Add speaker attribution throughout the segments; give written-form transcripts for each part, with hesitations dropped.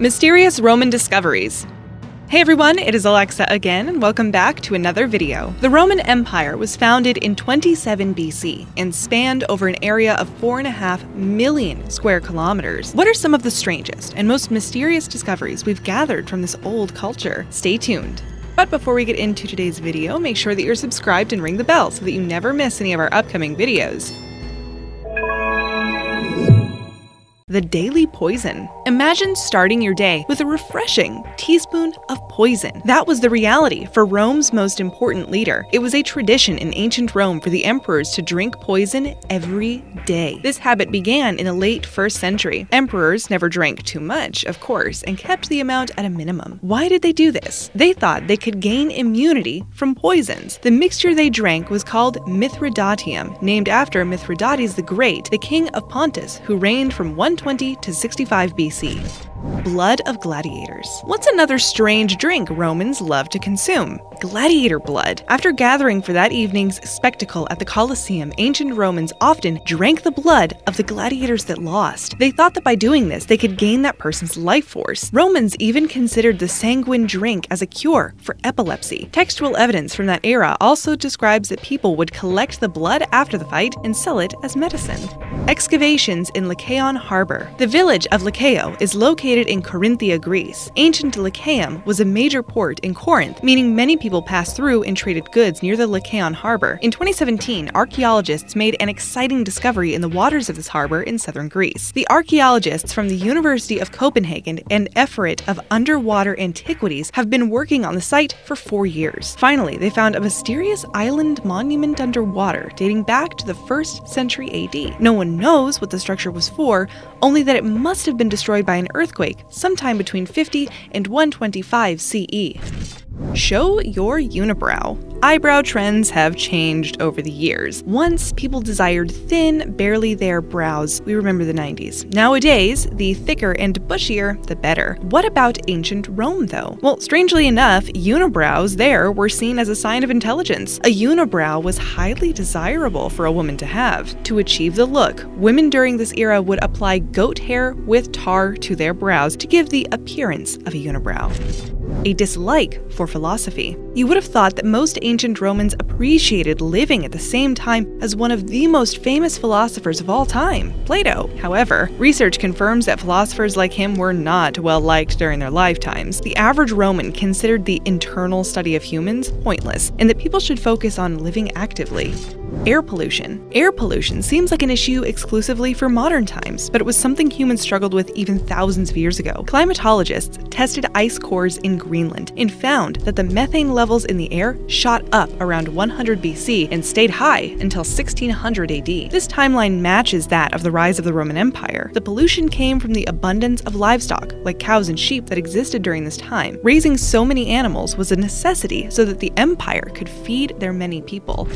Speaker 1: Mysterious Roman discoveries. Hey everyone, it is Alexa again, and welcome back to another video. The Roman Empire was founded in 27 BC and spanned over an area of 4.5 million square kilometers. What are some of the strangest and most mysterious discoveries we've gathered from this old culture? Stay tuned. But before we get into today's video, make sure that you're subscribed and ring the bell so that you never miss any of our upcoming videos. The daily poison. Imagine starting your day with a refreshing teaspoon of poison. That was the reality for Rome's most important leader. It was a tradition in ancient Rome for the emperors to drink poison every day. This habit began in the late 1st century. Emperors never drank too much, of course, and kept the amount at a minimum. Why did they do this? They thought they could gain immunity from poisons. The mixture they drank was called Mithridatium, named after Mithridates the Great, the king of Pontus, who reigned from 120 to 65 BC. Blood of gladiators. What's another strange drink Romans love to consume? Gladiator blood. After gathering for that evening's spectacle at the Colosseum, ancient Romans often drank the blood of the gladiators that lost. They thought that by doing this, they could gain that person's life force. Romans even considered the sanguine drink as a cure for epilepsy. Textual evidence from that era also describes that people would collect the blood after the fight and sell it as medicine. Excavations in Lycaon Harbor. The village of Lycao is located in Corinthia, Greece. Ancient Lycaeum was a major port in Corinth, meaning many people passed through and traded goods near the Lycaon harbor. In 2017, archaeologists made an exciting discovery in the waters of this harbor in southern Greece. The archaeologists from the University of Copenhagen and Effort of Underwater Antiquities have been working on the site for 4 years. Finally, they found a mysterious island monument underwater dating back to the 1st century AD. No one knows what the structure was for, only that it must have been destroyed by an earthquake sometime between 50 and 125 CE. Show your unibrow. Eyebrow trends have changed over the years. Once, people desired thin, barely there brows. We remember the 90s. Nowadays, the thicker and bushier, the better. What about ancient Rome, though? Well, strangely enough, unibrows there were seen as a sign of intelligence. A unibrow was highly desirable for a woman to have. To achieve the look, women during this era would apply goat hair with tar to their brows to give the appearance of a unibrow. A dislike for philosophy. You would have thought that most ancient Romans appreciated living at the same time as one of the most famous philosophers of all time, Plato. However, research confirms that philosophers like him were not well liked during their lifetimes. The average Roman considered the internal study of humans pointless, and that people should focus on living actively. Air pollution. Air pollution seems like an issue exclusively for modern times, but it was something humans struggled with even thousands of years ago. Climatologists tested ice cores in Greenland and found that the methane levels in the air shot up around 100 BC and stayed high until 1600 AD. This timeline matches that of the rise of the Roman Empire. The pollution came from the abundance of livestock, like cows and sheep, that existed during this time. Raising so many animals was a necessity so that the empire could feed their many people.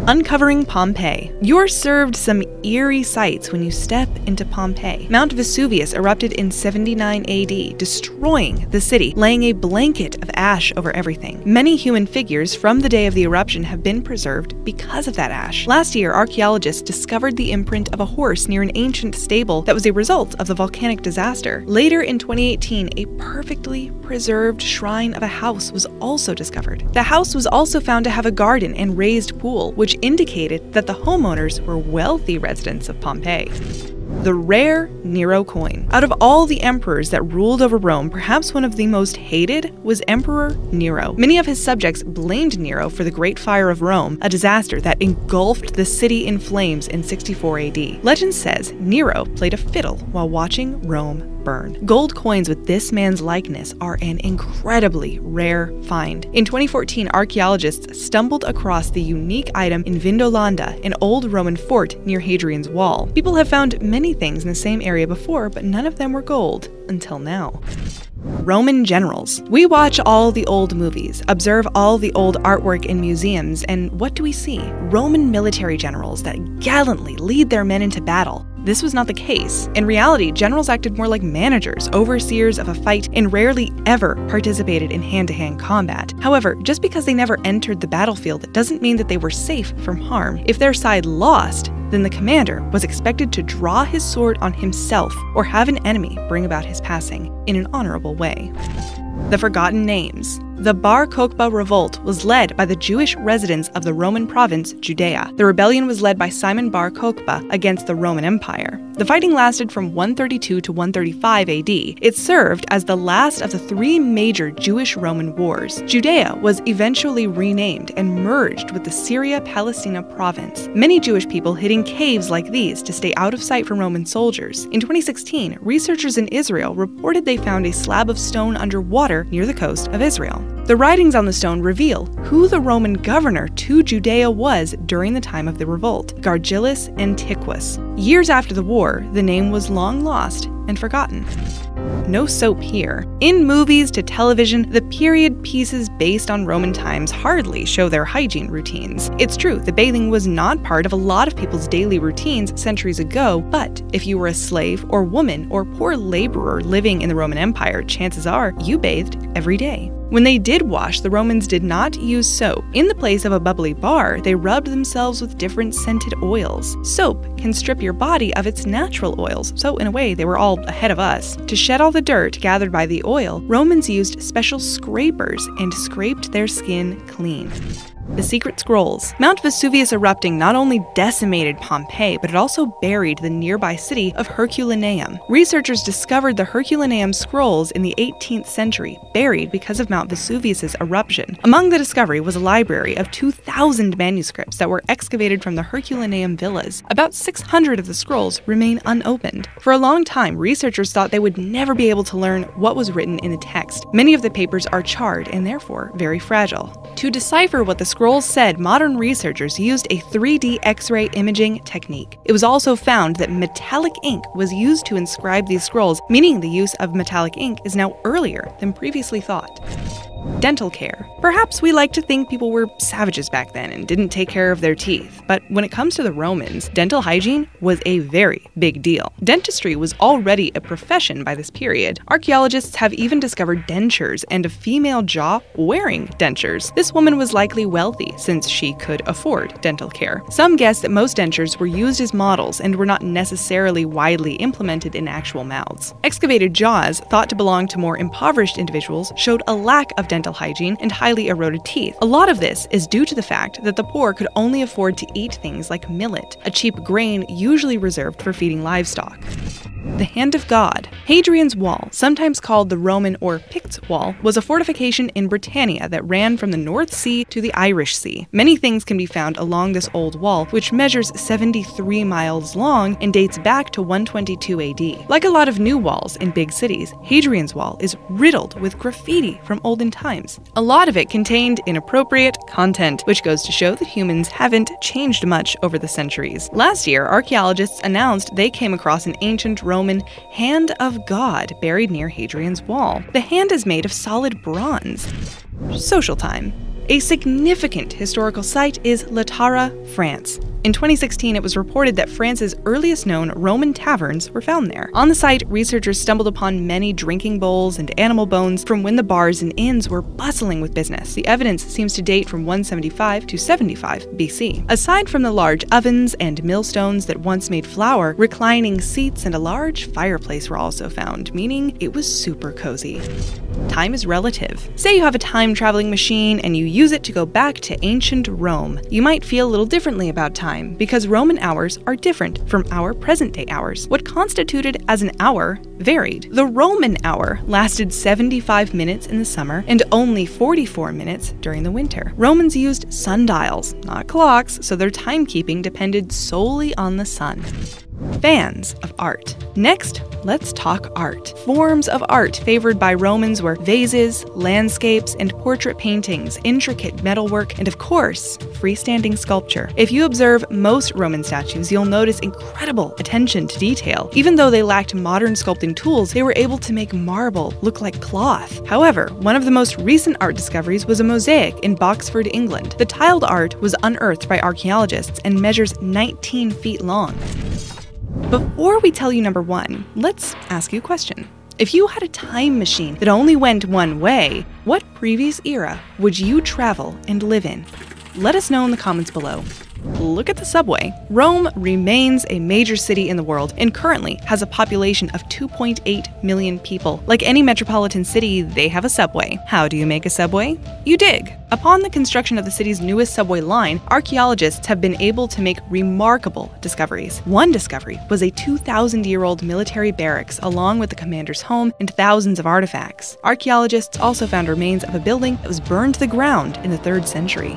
Speaker 1: Uncovering Pompeii. You're served some eerie sights when you step into Pompeii. Mount Vesuvius erupted in 79 AD, destroying the city, laying a blanket of ash over everything. Many human figures from the day of the eruption have been preserved because of that ash. Last year, archaeologists discovered the imprint of a horse near an ancient stable that was a result of the volcanic disaster. Later in 2018, a perfectly preserved shrine of a house was also discovered. The house was also found to have a garden and raised pool, which indicated that the homeowners were wealthy residents of Pompeii. The rare Nero coin. Out of all the emperors that ruled over Rome, perhaps one of the most hated was Emperor Nero. Many of his subjects blamed Nero for the Great Fire of Rome, a disaster that engulfed the city in flames in 64 AD. Legend says Nero played a fiddle while watching Rome burn. Gold coins with this man's likeness are an incredibly rare find. In 2014, archaeologists stumbled across the unique item in Vindolanda, an old Roman fort near Hadrian's Wall. People have found many things in the same area before, but none of them were gold until now. Roman generals. We watch all the old movies, observe all the old artwork in museums, and what do we see? Roman military generals that gallantly lead their men into battle. this was not the case. In reality, generals acted more like managers, overseers of a fight, and rarely ever participated in hand-to-hand combat. However, just because they never entered the battlefield doesn't mean that they were safe from harm. If their side lost, then the commander was expected to draw his sword on himself or have an enemy bring about his passing in an honorable way. The forgotten names. The Bar Kokhba revolt was led by the Jewish residents of the Roman province, Judea. The rebellion was led by Simon Bar Kokhba against the Roman Empire. The fighting lasted from 132 to 135 AD. It served as the last of the three major Jewish-Roman wars. Judea was eventually renamed and merged with the Syria-Palestina province. Many Jewish people hid in caves like these to stay out of sight from Roman soldiers. In 2016, researchers in Israel reported they found a slab of stone underwater near the coast of Israel. The writings on the stone reveal who the Roman governor to Judea was during the time of the revolt, Gargillus Antiquus. Years after the war, the name was long lost and forgotten. No soap here. In movies to television, the period pieces based on Roman times hardly show their hygiene routines. It's true that bathing was not part of a lot of people's daily routines centuries ago, but if you were a slave or woman or poor laborer living in the Roman Empire, chances are you bathed every day. When they did wash, the Romans did not use soap. In the place of a bubbly bar, they rubbed themselves with different scented oils. Soap can strip your body of its natural oils, so in a way they were all ahead of us. To shed all the dirt gathered by the oil, Romans used special scrapers and scraped their skin clean. The secret scrolls. Mount Vesuvius erupting not only decimated Pompeii, but it also buried the nearby city of Herculaneum. Researchers discovered the Herculaneum scrolls in the 18th century, buried because of Mount Vesuvius' eruption. Among the discovery was a library of 2,000 manuscripts that were excavated from the Herculaneum villas. About 600 of the scrolls remain unopened. For a long time, researchers thought they would never be able to learn what was written in the text. Many of the papers are charred and therefore very fragile. To decipher what the scrolls said, modern researchers used a 3D X-ray imaging technique. It was also found that metallic ink was used to inscribe these scrolls, meaning the use of metallic ink is now earlier than previously thought. Dental care. Perhaps we like to think people were savages back then and didn't take care of their teeth, but when it comes to the Romans, dental hygiene was a very big deal. Dentistry was already a profession by this period. Archaeologists have even discovered dentures and a female jaw wearing dentures. This woman was likely wealthy since she could afford dental care. Some guess that most dentures were used as models and were not necessarily widely implemented in actual mouths. Excavated jaws, thought to belong to more impoverished individuals, showed a lack of dental hygiene and highly eroded teeth. A lot of this is due to the fact that the poor could only afford to eat things like millet, a cheap grain usually reserved for feeding livestock. The Hand of God. Hadrian's Wall, sometimes called the Roman or Picts' Wall, was a fortification in Britannia that ran from the North Sea to the Irish Sea. Many things can be found along this old wall, which measures 73 miles long and dates back to 122 AD. Like a lot of new walls in big cities, Hadrian's Wall is riddled with graffiti from olden times. A lot of it contained inappropriate content, which goes to show that humans haven't changed much over the centuries. Last year, archaeologists announced they came across an ancient Roman Hand of God buried near Hadrian's Wall. The hand is made of solid bronze. Social time. A significant historical site is Latara, France. In 2016, it was reported that France's earliest known Roman taverns were found there. On the site, researchers stumbled upon many drinking bowls and animal bones from when the bars and inns were bustling with business. The evidence seems to date from 175 to 75 BC. Aside from the large ovens and millstones that once made flour, reclining seats and a large fireplace were also found, meaning it was super cozy. Time is relative. Say you have a time-traveling machine and you use it to go back to ancient Rome. You might feel a little differently about time because Roman hours are different from our present-day hours. What constituted as an hour varied. The Roman hour lasted 75 minutes in the summer and only 44 minutes during the winter. Romans used sundials, not clocks, so their timekeeping depended solely on the sun. Fans of art. Next, let's talk art. Forms of art favored by Romans were vases, landscapes, and portrait paintings, intricate metalwork, and of course, freestanding sculpture. If you observe most Roman statues, you'll notice incredible attention to detail. Even though they lacked modern sculpting tools, they were able to make marble look like cloth. However, one of the most recent art discoveries was a mosaic in Boxford, England. The tiled art was unearthed by archaeologists and measures 19 feet long. Before we tell you number 1, let's ask you a question. If you had a time machine that only went one way, what previous era would you travel and live in? Let us know in the comments below. Look at the subway. Rome remains a major city in the world and currently has a population of 2.8 million people. Like any metropolitan city, they have a subway. How do you make a subway? You dig. Upon the construction of the city's newest subway line, archaeologists have been able to make remarkable discoveries. One discovery was a 2,000-year-old military barracks along with the commander's home and thousands of artifacts. Archaeologists also found remains of a building that was burned to the ground in the 3rd century.